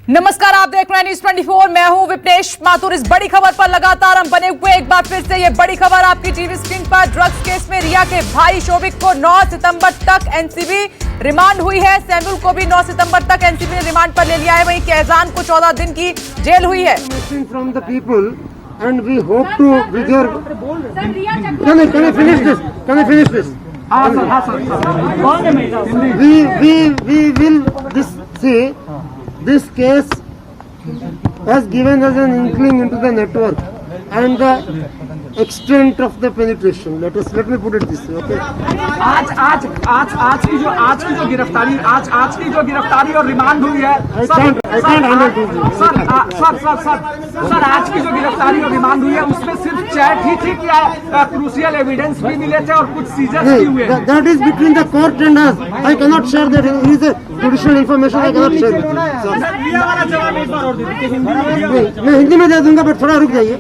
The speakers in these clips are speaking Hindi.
नमस्कार, आप देख रहे हैं न्यूज 24। मैं हूं विपनेश माथुर। इस बड़ी खबर पर लगातार हम बने हुए एक बार फिर से ये बड़ी खबर आपकी टीवी स्क्रीन पर। ड्रग्स केस में रिया के भाई शोभिक को 9 सितंबर तक एनसीबी रिमांड हुई है। सैमुअल को भी 9 सितंबर तक एनसीबी ने रिमांड पर ले लिया है। वहीं कैजान को 14 दिन की जेल हुई है। From the people, and we hope to with your. Can I finish this? Can I finish this? We will see. This case has given us an inkling into the network and the extent of the penetration. Let me put it this way, okay? आज की जो गिरफ्तारी और रिमांड हुई है सर, आज की जो गिरफ्तारी और रिमांड हुई है उसमें सिर्फ चैट ही थी क्या क्रूशियल एविडेंस भी मिले थे और कुछ सीजर्स भी हुए? That is between the court and us. I cannot share that. It is a judicial information. I cannot share with you. मैं हिंदी में दे दूंगा, बट थोड़ा रुक जाइए,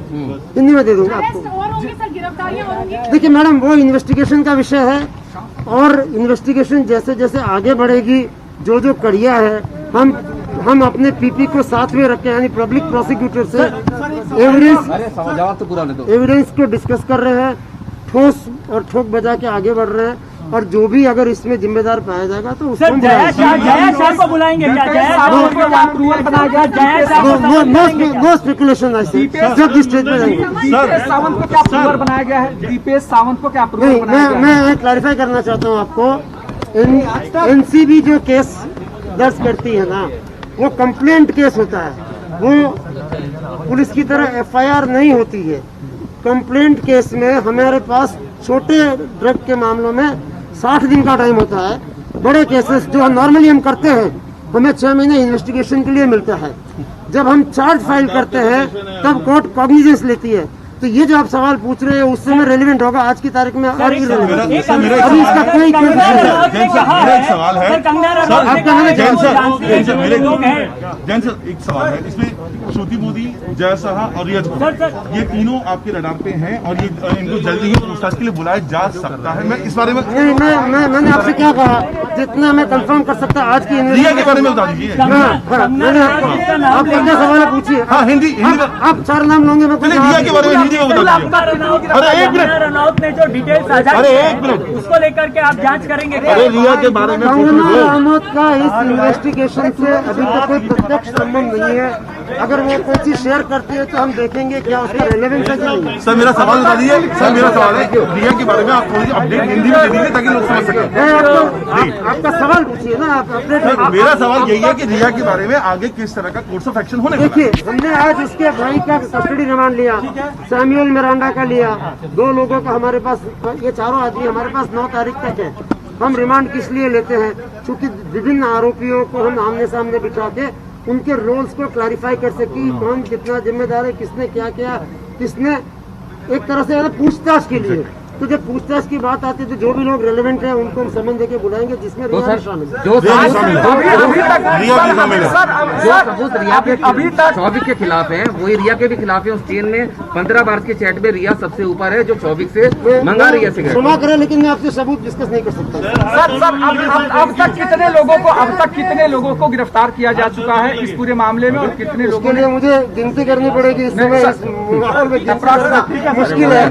हिंदी में दे दूंगा आपको। देखिए मैडम, वो इन्वेस्टिगेशन का विषय है और इन्वेस्टिगेशन जैसे जैसे आगे बढ़ेगी, जो कड़िया है, हम अपने पीपी को साथ में रखें, यानी पब्लिक प्रोसिक्यूटर से एविडेंस को डिस्कस कर रहे हैं, ठोस और ठोक बजा के आगे बढ़ रहे हैं। और जो भी अगर इसमें जिम्मेदार पाया जाएगा तो उसको बुलाएंगे। नो स्पेकुलेशन ऐसे जब जिस स्टेज पे जाएंगे। सावंत को क्या अप्रूवर बनाया गया है? दीपेश सावंत को क्या अप्रूवर बनाया गया है? मैं क्लैरिफाई करना चाहता हूँ आपको। एनसीबी जो केस दर्ज करती है ना, वो कंप्लेंट केस होता है, वो पुलिस की तरह एफआईआर नहीं होती है। कंप्लेंट केस में हमारे पास छोटे ड्रग के मामलों में 60 दिन का टाइम होता है। बड़े केसेस जो नॉर्मली हम करते हैं, हमें 6 महीने इन्वेस्टिगेशन के लिए मिलता है। जब हम चार्ज फाइल करते हैं तब कोर्ट कॉग्निजेंस लेती है। तो ये जो आप सवाल पूछ रहे हैं उस समय रेलिवेंट होगा, आज की तारीख में और इररिलेवेंट। अभी इसका कोई सवाल है एक सवाल है इसमें। श्रुति मोदी, जय साहा और रिया, ये तीनों आपके रडार पे हैं और ये इनको जल्दी ही पूछताछ के लिए बुलाया जा सकता है। मैं इस बारे में मैंने आपसे क्या कहा, जितना मैं कंफर्म कर सकता आज की रिया के बारे में बता दीजिए। मैंने आप क्या सवाल पूछिए। हाँ, हिंदी आप 4 नाम लोगे, मैं रिया के बारे में हिंदी में बता दीजिए। अरे एक मिनट, रनौत ने जो डिटेल्स साझा अरे एक मिनट, उसको लेकर के आप जांच करेंगे। अरे रिया के बारे में कंगना रनौत का इस इन्वेस्टिगेशन से अभी तक कोई प्रत्यक्ष संबंध नहीं है। अगर वो कोई चीज शेयर करती है तो हम देखेंगे क्या उसका रेलेवेंस है कि नहीं। सर मेरा सवाल बता दीजिए। सर मेरा सवाल है रिया के बारे में आप थोड़ी अपडेट हिंदी में दे दीजिए ताकि लोग समझ सकें। आपका सवाल पूछिए ना, आप अपडेट। मेरा सवाल यही है कि रिया के बारे में आगे किस तरह का कोर्स ऑफ एक्शन होने वाला है। देखिए, हमने आज उसके भाई का कस्टडी रिमांड लिया, सैमुअल मिरांडा का लिया, 2 लोगों का हमारे पास, ये चारों आदमी हमारे पास 9 तारीख तक है। हम रिमांड किस लिए लेते हैं? क्योंकि विभिन्न आरोपियों को हम आमने सामने बिठा के उनके रोल्स को क्लैरिफाई कर सके, कौन कितना जिम्मेदार है, किसने क्या किया, किसने एक तरह से पूछताछ के लिए। तो जब पूछताछ की बात आती है तो जो भी लोग रेलेवेंट हैं उनको हम समन देके बुलाएंगे, जिसमें रिया शामिल है। अभी तक शौविक के खिलाफ है, वही रिया के भी खिलाफ है। उस चेन में 15 बार के चैट में रिया सबसे ऊपर है, जो शौविक से मंगा रही है सिगरेट। क्षमा करें, लेकिन मैं आपसे सबूत डिस्कस नहीं कर सकता। सर, अब तक कितने लोगों को गिरफ्तार किया जा चुका है इस पूरे मामले में और कितने लोगों के लिए मुझे गिनती करनी पड़ेगी इस समय, मुश्किल है।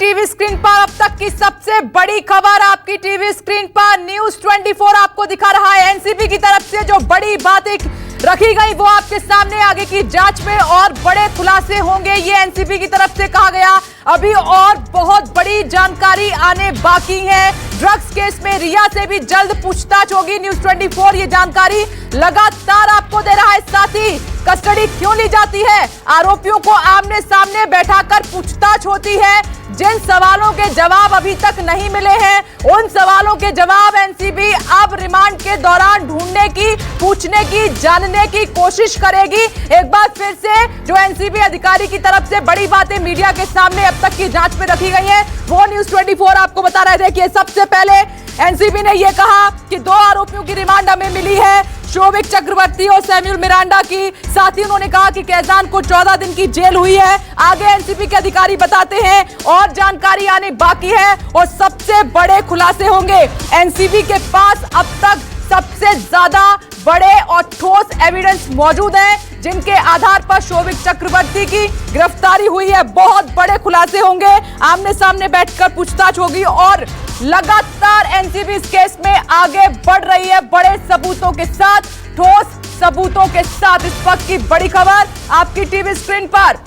टीवी स्क्रीन पर अब तक की सबसे बड़ी खबर आपकी टीवी स्क्रीन पर न्यूज 24 आपको दिखा रहा है। एनसीबी की तरफ से जो बड़ी बातें रखी गई वो आपके सामने आगे की जांच में और बड़े खुलासे होंगे, ये एनसीबी की तरफ से कहा गया। अभी और बहुत बड़ी जानकारी आने बाकी है। ड्रग्स केस में रिया से भी जल्द पूछताछ होगी। न्यूज 24 ये जानकारी लगातार आपको दे रहा है। साथ ही कस्टडी क्यों ली जाती है, आरोपियों को आमने सामने बैठाकर पूछताछ होती है। जिन सवालों के जवाब अभी तक नहीं मिले हैं, उन सवालों के जवाब एनसीबी अब रिमांड के दौरान ढूंढने की, पूछने की, जानने की कोशिश करेगी। एक बार फिर से जो एनसीबी अधिकारी की तरफ से बड़ी बातें मीडिया के सामने अब तक की जांच में रखी गई हैं, वो न्यूज 24 आपको बता रहे थे कि सबसे पहले एनसीबी ने यह कहा कि 2 आरोपियों की रिमांड हमें मिली है, शोभिक चक्रवर्ती और सैमुअल मिरांडा की। साथ ही उन्होंने कहा कि कैजान को 14 दिन की जेल हुई है। आगे एनसीबी के अधिकारी बताते हैं और जानकारी आने बाकी है और सबसे बड़े खुलासे होंगे। एनसीबी के पास अब तक सबसे ज्यादा बड़े और ठोस एविडेंस मौजूद हैं, जिनके आधार पर शोभिक चक्रवर्ती की गिरफ्तारी हुई है। बहुत बड़े खुलासे होंगे, आमने सामने बैठकर पूछताछ होगी और लगातार एनसीबी इस केस में आगे बढ़ रही है बड़े सबूतों के साथ, ठोस सबूतों के साथ। इस वक्त की बड़ी खबर आपकी टीवी स्क्रीन पर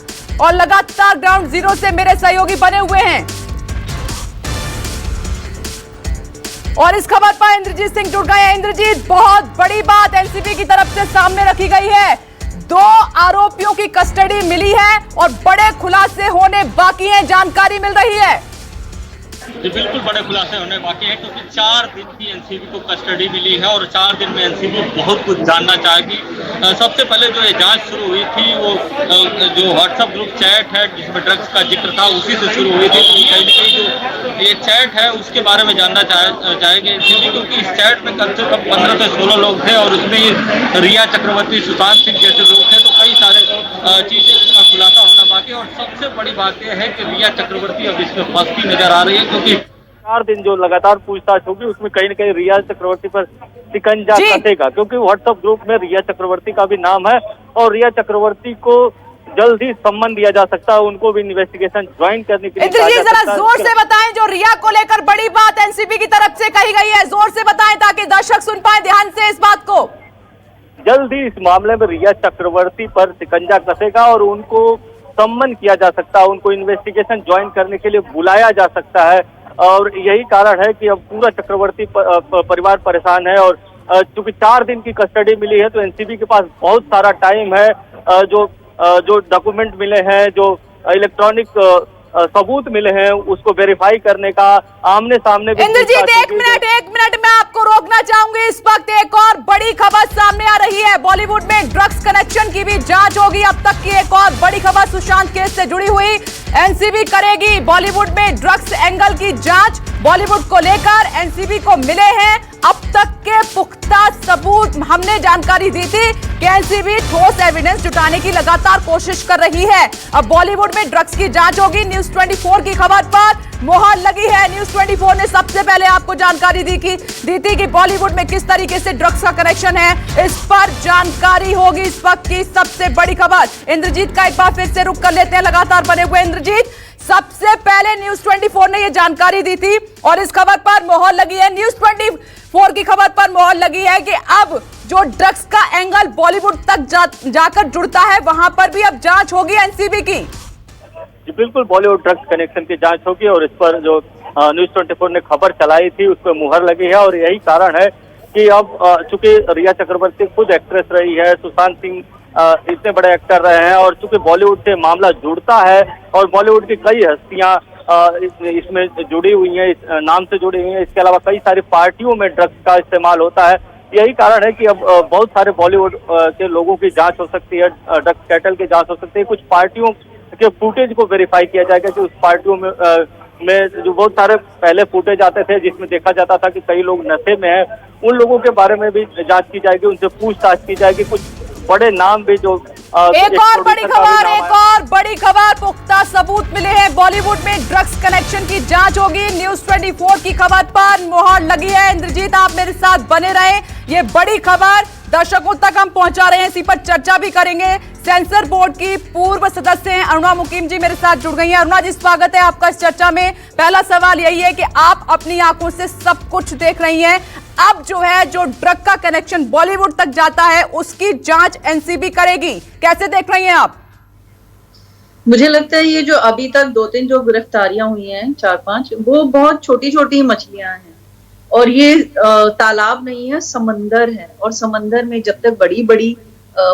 और लगातार ग्राउंड जीरो से मेरे सहयोगी बने हुए हैं और इस खबर पर इंद्रजीत सिंह जुड़ गए हैं। इंद्रजीत, बहुत बड़ी बात एनसीबी की तरफ से सामने रखी गई है, 2 आरोपियों की कस्टडी मिली है और बड़े खुलासे होने बाकी हैं, जानकारी मिल रही है। जी बिल्कुल, बड़े खुलासे होने बाकी हैं क्योंकि 4 दिन की एनसीबी को कस्टडी मिली है और 4 दिन में एनसीबी बहुत कुछ जानना चाहेगी। सबसे पहले जो ये जांच शुरू हुई थी वो जो व्हाट्सएप ग्रुप चैट है जिसमें ड्रग्स का जिक्र था उसी से शुरू हुई थी। कहीं न कहीं जो ये चैट है उसके बारे में जानना चाहेगी एनसीबी, क्योंकि इस चैट में कम से कम 15 से 16 लोग थे और उसमें रिया चक्रवर्ती, सुशांत सिंह जैसे लोग थे, तो कई सारे चीजें का खुलासा होना बाकी। और सबसे बड़ी बात यह है कि रिया चक्रवर्ती अब इसमें फंसती नजर आ रही है क्योंकि 4 दिन जो लगातार पूछताछ होगी उसमें कहीं न कहीं रिया चक्रवर्ती पर शिकंजा कसेगा, क्योंकि व्हाट्सएप ग्रुप में रिया चक्रवर्ती का भी नाम है और रिया चक्रवर्ती को जल्द ही सम्मन दिया जा सकता है, उनको भी इन्वेस्टिगेशन ज्वाइन करने के लिए। जरा जोर से बताएं, जो रिया को लेकर बड़ी बात एनसीबी की तरफ से कही गई है, जोर से बताएं ताकि दर्शक सुन पाए ध्यान से इस बात को। जल्द ही इस मामले में रिया चक्रवर्ती पर शिकंजा कसेगा और उनको सम्मन किया जा सकता है, उनको इन्वेस्टिगेशन ज्वाइन करने के लिए बुलाया जा सकता है। और यही कारण है कि अब पूरा चक्रवर्ती परिवार परेशान है और चूंकि 4 दिन की कस्टडी मिली है तो एनसीबी के पास बहुत सारा टाइम है। जो डॉक्यूमेंट मिले हैं, जो इलेक्ट्रॉनिक सबूत मिले हैं, उसको वेरीफाई करने का, आमने सामने। इंद्रजीत, एक मिनट मैं आपको रोकना चाहूंगी। इस वक्त एक और बड़ी खबर सामने आ रही है, बॉलीवुड में ड्रग्स कनेक्शन की भी जांच होगी। अब तक की एक और बड़ी खबर सुशांत केस से जुड़ी हुई, एनसीबी करेगी बॉलीवुड में ड्रग्स एंगल की जांच। बॉलीवुड को लेकर एनसीबी को मिले हैं अब तक के पुख्ता सबूत। हमने जानकारी दी थी कि एनसीबी ठोस एविडेंस जुटाने की लगातार कोशिश कर रही है। अब बॉलीवुड में ड्रग्स की जांच होगी। न्यूज 24 की खबर पर मोहर लगी है। न्यूज 24 ने सबसे पहले आपको जानकारी दी थी कि बॉलीवुड में किस तरीके से ड्रग्स का कनेक्शन है, इस पर जानकारी होगी। इस वक्त की सबसे बड़ी खबर। इंद्रजीत का एक बार फिर से रुक कर लेते हैं, लगातार बने हुए इंद्रजीत। सबसे पहले न्यूज 24 ने यह जानकारी दी थी और इस खबर पर मोहर लगी है। न्यूज 24 की खबर पर मोहर लगी है कि अब जो ड्रग्स का एंगल बॉलीवुड तक जाकर जुड़ता है, वहां पर भी अब जांच होगी एनसीबी की। जी बिल्कुल, बॉलीवुड ड्रग्स कनेक्शन की जांच होगी और इस पर जो न्यूज 24 ने खबर चलाई थी उस पर मुहर लगी है। और यही कारण है कि अब चूंकि रिया चक्रवर्ती खुद एक्ट्रेस रही है, सुशांत सिंह इतने बड़े एक्टर रहे हैं और चूंकि बॉलीवुड से मामला जुड़ता है और बॉलीवुड की कई हस्तियां इसमें जुड़ी हुई हैं, इस नाम से जुड़ी हुई हैं। इसके अलावा कई सारी पार्टियों में ड्रग्स का इस्तेमाल होता है। यही कारण है कि अब बहुत सारे बॉलीवुड के लोगों की जांच हो सकती है, ड्रग्स कैटल की जांच हो सकती है। कुछ पार्टियों के फुटेज को वेरीफाई किया जाएगा कि उस पार्टियों में जो बहुत सारे पहले फुटेज आते थे जिसमें देखा जाता था कि कई लोग नशे में हैं, उन लोगों के बारे में भी जांच की जाएगी, उनसे पूछताछ की जाएगी। कुछ बड़े नाम भी जो एक और बड़ी खबर, पुख्ता सबूत मिले हैं, बॉलीवुड में ड्रग्स कनेक्शन की जांच होगी। न्यूज 24 की खबर पर मोहर लगी है। इंद्रजीत, आप मेरे साथ बने रहें, ये बड़ी खबर दर्शकों तक हम पहुंचा रहे हैं, इसी पर चर्चा भी करेंगे। सेंसर बोर्ड की पूर्व सदस्य हैं अरुणा मुकीम जी मेरे साथ जुड़ गई हैं। अरुणा जी, स्वागत है आपका इस चर्चा में। पहला सवाल यही है कि आप अपनी आंखों से सब कुछ देख रही हैं, अब जो ड्रग का कनेक्शन बॉलीवुड तक जाता है उसकी जांच एनसीबी करेगी, कैसे देख रही हैं आप? मुझे लगता है ये जो अभी तक 2-3 जो गिरफ्तारियां हुई हैं, 4-5, वो बहुत छोटी छोटी मछलियां हैं और ये तालाब नहीं है, समंदर है। और समंदर में जब तक बड़ी बड़ी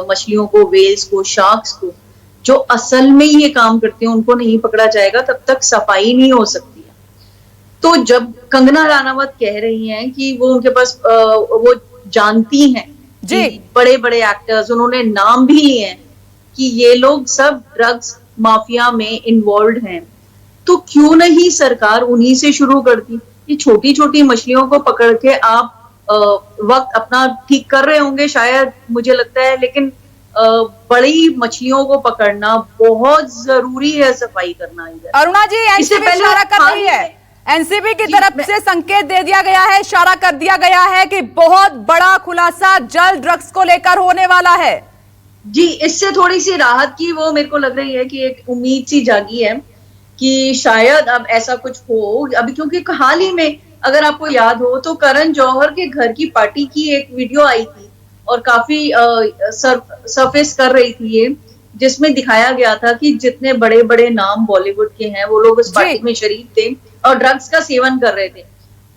मछलियों को, वेल्स को, शार्क्स को, जो असल में ये काम करते हैं, उनको नहीं पकड़ा जाएगा तब तक सफाई नहीं हो सकती। तो जब कंगना रानावत कह रही हैं कि वो उनके पास वो जानती हैं जी, बड़े बड़े एक्टर्स, उन्होंने नाम भी लिए हैं कि ये लोग सब ड्रग्स माफिया में इन्वॉल्व हैं, तो क्यों नहीं सरकार उन्हीं से शुरू करती? कि छोटी छोटी मछलियों को पकड़ के आप वक्त अपना ठीक कर रहे होंगे शायद, मुझे लगता है, लेकिन बड़ी मछलियों को पकड़ना बहुत जरूरी है, सफाई करना। अरुणा जी, एनसीबी इशारा कर रही है, एनसीबी की तरफ से संकेत दे दिया गया है, इशारा कर दिया गया है कि बहुत बड़ा खुलासा जल्द ड्रग्स को लेकर होने वाला है। जी, इससे थोड़ी सी राहत की वो मेरे को लग रही है कि एक उम्मीद सी जागी है कि शायद अब ऐसा कुछ हो। अभी क्योंकि हाल ही में अगर आपको याद हो तो करण जौहर के घर की पार्टी की एक वीडियो आई थी और काफी सरफेस कर रही थी ये, जिसमें दिखाया गया था कि जितने बड़े बड़े नाम बॉलीवुड के हैं वो लोग उस पार्टी में शरीक थे और ड्रग्स का सेवन कर रहे थे।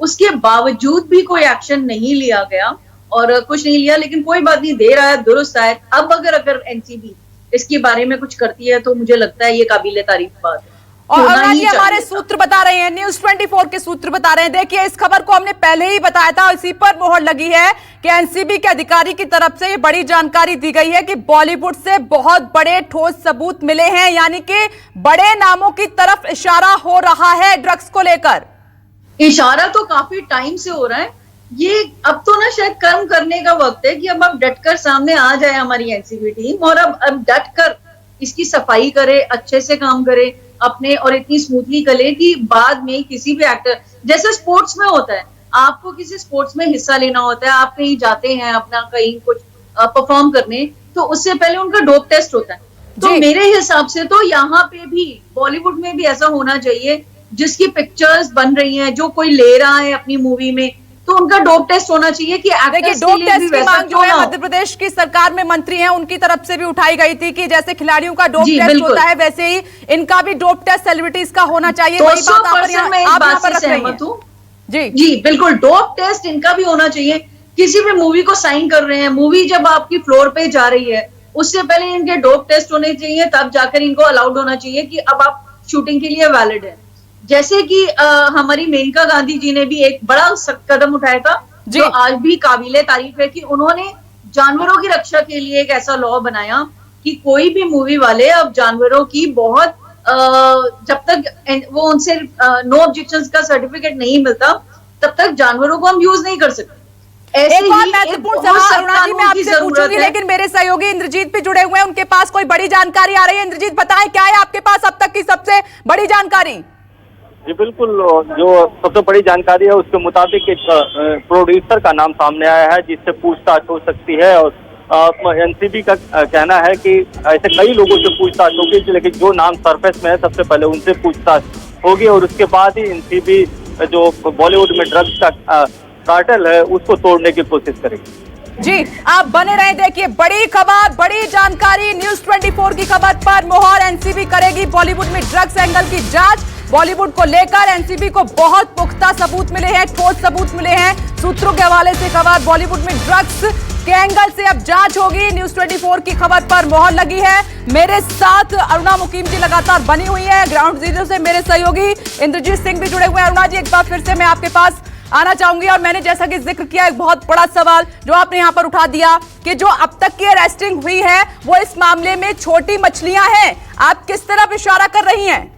उसके बावजूद भी कोई एक्शन नहीं लिया गया और कुछ नहीं लिया, लेकिन कोई बात नहीं, दे रहा है, दुरुस्त है। अब अगर एनसीबी इसके बारे में कुछ करती है तो मुझे लगता है ये काबिले तारीफ बात है। और अरुणा जी, हमारे सूत्र बता रहे हैं, न्यूज़ 24 के सूत्र बता रहे हैं, देखिए इस खबर को हमने पहले ही बताया था, इसी पर मोहर लगी है कि एनसीबी के अधिकारी की तरफ से ये बड़ी जानकारी दी गई है कि बॉलीवुड से बहुत बड़े ठोस सबूत मिले हैं, यानी कि बड़े नामों की तरफ इशारा हो रहा है ड्रग्स को लेकर। इशारा तो काफी टाइम से हो रहा है, ये अब तो ना शायद कर्म करने का वक्त है कि अब डटकर सामने आ जाए हमारी एनसीबी टीम और अब डटकर इसकी सफाई करे, अच्छे से काम करे अपने, और इतनी स्मूथली करे कि बाद में किसी भी एक्टर, जैसे स्पोर्ट्स में होता है, आपको किसी स्पोर्ट्स में हिस्सा लेना होता है, आप कहीं जाते हैं अपना कहीं कुछ परफॉर्म करने, तो उससे पहले उनका डोप टेस्ट होता है। तो मेरे हिसाब से तो यहाँ पे भी बॉलीवुड में भी ऐसा होना चाहिए, जिसकी पिक्चर्स बन रही हैं, जो कोई ले रहा है अपनी मूवी में, तो उनका डोप टेस्ट होना चाहिए कि देखिए डोप टेस्ट की मांग जो है मध्य प्रदेश की सरकार में मंत्री हैं उनकी तरफ से भी उठाई गई थी कि जैसे खिलाड़ियों का डोप टेस्ट होता है वैसे ही इनका भी डोप टेस्ट सेलिब्रिटीज का होना चाहिए। वही बात आप यहाँ पर रख रही हैं। जी बिल्कुल, डोप टेस्ट इनका भी होना चाहिए। किसी भी मूवी को साइन कर रहे हैं, मूवी जब आपकी फ्लोर पे जा रही है उससे पहले इनके डोप टेस्ट होने चाहिए, तब जाकर इनको अलाउड होना चाहिए कि अब आप शूटिंग के लिए वैलिड है। जैसे कि हमारी मेनका गांधी जी ने भी एक बड़ा कदम उठाया था, जो आज भी काबिले तारीफ है कि उन्होंने जानवरों की रक्षा के लिए एक ऐसा लॉ बनाया कि कोई भी मूवी वाले अब जानवरों की बहुत जब तक वो उनसे नो ऑब्जेक्शंस का सर्टिफिकेट नहीं मिलता तब तक जानवरों को हम यूज नहीं कर सकते। एक और महत्वपूर्ण सवाल अरुणा जी मैं आपसे पूछूंगी, लेकिन मेरे सहयोगी इंद्रजीत भी जुड़े हुए हैं, उनके पास कोई बड़ी जानकारी आ रही है। इंद्रजीत बताएं, क्या है आपके पास अब तक की सबसे बड़ी जानकारी? जी बिल्कुल, जो सबसे बड़ी जानकारी है उसके मुताबिक एक प्रोड्यूसर का नाम सामने आया है जिससे पूछताछ हो सकती है, और एनसीबी का कहना है कि ऐसे कई लोगों से पूछताछ होगी, लेकिन जो नाम सरफेस में है सबसे पहले उनसे पूछताछ होगी और उसके बाद ही एनसीबी जो बॉलीवुड में ड्रग्स का कार्टेल है उसको तोड़ने की कोशिश करेगी। जी आप बने रहे, देखिए बड़ी खबर, बड़ी जानकारी, न्यूज़ 24 की खबर पर मोहर। एनसीबी करेगी बॉलीवुड में ड्रग्स एंगल की जांच। बॉलीवुड को लेकर एनसीबी को बहुत पुख्ता सबूत मिले हैं, ठोस सबूत मिले हैं। सूत्रों के हवाले से खबर, बॉलीवुड में ड्रग्स के एंगल से अब जांच होगी। न्यूज़ 24 की खबर पर मोहर लगी है। मेरे साथ अरुणा मुकीम जी लगातार बनी हुई है, ग्राउंड जीरो से मेरे सहयोगी इंद्रजीत सिंह भी जुड़े हुए हैं। अरुणा जी, एक बार फिर से मैं आपके पास आना चाहूंगी, और मैंने जैसा कि जिक्र किया एक बहुत बड़ा सवाल जो आपने यहाँ पर उठा दिया कि जो अब तक की अरेस्टिंग हुई है वो इस मामले में छोटी मछलियां हैं, आप किस तरफ इशारा कर रही हैं?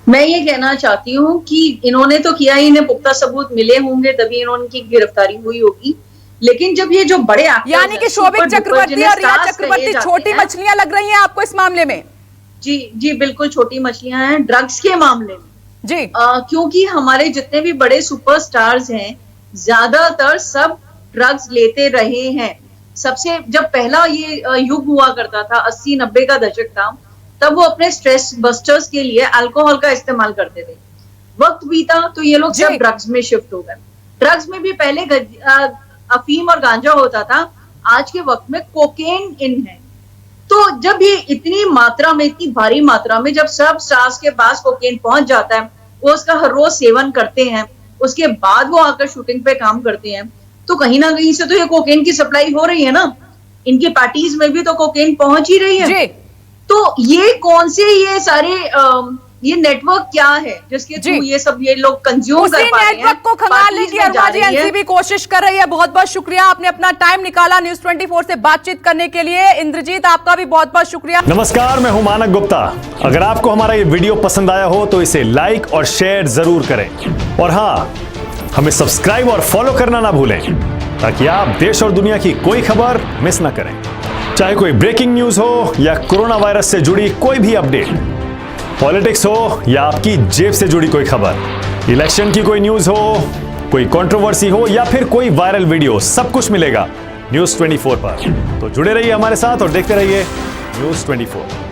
मैं ये कहना चाहती हूँ कि इन्होंने तो किया ही, इन्हें पुख्ता सबूत मिले होंगे तभी इनकी गिरफ्तारी हुई होगी, लेकिन जब ये जो बड़े यानी कि शोभित चक्रवर्ती और रिया चक्रवर्ती छोटी मछलियां लग रही हैं आपको इस मामले में? जी बिल्कुल छोटी मछलियां हैं ड्रग्स के मामले में जी। क्योंकि हमारे जितने भी बड़े सुपरस्टार्स हैं ज्यादातर सब ड्रग्स लेते रहे हैं। सबसे जब पहला ये युग हुआ करता था 80-90 का दशक था, तब वो अपने स्ट्रेस बस्टर्स के लिए अल्कोहल का इस्तेमाल करते थे। वक्त बीता तो ये लोग सब ड्रग्स में शिफ्ट हो गए। ड्रग्स में भी पहले अफीम और गांजा होता था, आज के वक्त में कोकेन इन है। तो जब ये इतनी मात्रा में, इतनी भारी मात्रा में जब सब स्टार्स के पास कोकेन पहुंच जाता है, वो उसका हर रोज सेवन करते हैं, उसके बाद वो आकर शूटिंग पे काम करते हैं, तो कहीं ना कहीं से तो ये कोकेन की सप्लाई हो रही है ना, इनकी पार्टीज में भी तो कोकेन पहुंच ही रही है। तो ये कौन से ये सारे ये नेटवर्क क्या है जिसके थ्रू ये सब ये लोग कंज्यूम उसी कर पा रहे हैं। नेटवर्क को खंगालने की अरुणा जी एनसीबी कोशिश कर रही है। बहुत बहुत शुक्रिया, आपने अपना टाइम निकाला न्यूज 24 से बातचीत करने के लिए। इंद्रजीत, आपका भी बहुत बहुत शुक्रिया। नमस्कार, मैं हूं मानक गुप्ता। अगर आपको हमारा ये वीडियो पसंद आया हो तो इसे लाइक और शेयर जरूर करें, और हाँ, हमें सब्सक्राइब और फॉलो करना ना भूलें ताकि आप देश और दुनिया की कोई खबर मिस ना करें। चाहे कोई ब्रेकिंग न्यूज हो या कोरोना वायरस से जुड़ी कोई भी अपडेट, पॉलिटिक्स हो या आपकी जेब से जुड़ी कोई खबर, इलेक्शन की कोई न्यूज हो, कोई कंट्रोवर्सी हो या फिर कोई वायरल वीडियो, सब कुछ मिलेगा न्यूज 24 पर। तो जुड़े रहिए हमारे साथ और देखते रहिए न्यूज 24।